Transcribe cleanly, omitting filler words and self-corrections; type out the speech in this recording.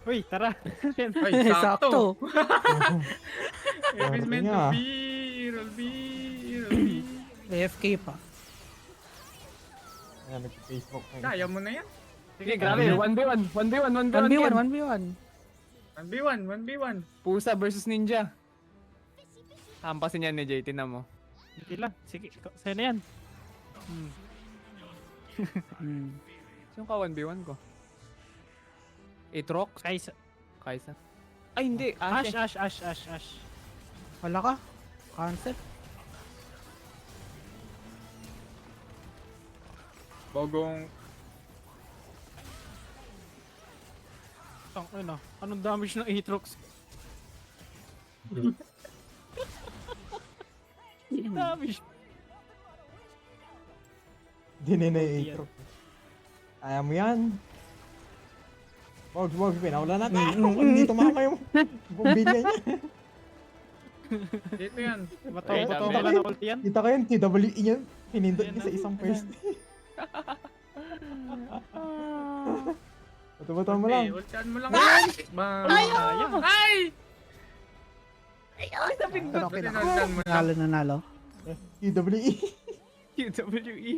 Uy, tara. Ay, sakto. If it's meant to niya. be, it'll be, it'll be. AFK pa. Ayan, nag-Facebook na. Kaya mo na yan. Sige, Grabe, grabe. 1v1. 1v1, 1v1. 1v1, Ken. 1v1. 1v1, 1v1. Pusa versus ninja. Hampasin yan ni JT na mo. Sige lang. Sige, sa'yo na yan. Hmm. Sino ka 1v1 ko? Aatrox? Kaysa. Kaysa? Ay, hindi. Ash, Ashe. Ash. Wala ka? Cancel. Bogong. Ang ano, anong damage ng Aatrox? Damage. Dinenay-atro. Ayaw mo yan. Wag, pinawala natin. Hindi tumama yung bombilya niya. Dito yan. Wait, Bato dami. na ulti yan. Kita ko yung TWE niya. Pinindot niya sa isang first. Bato mo lang. Okay, ultian mo lang. Bang. Sayang. Ay! Pero okay lang. Ultian mo lang. Nanalo. TWE. QWE.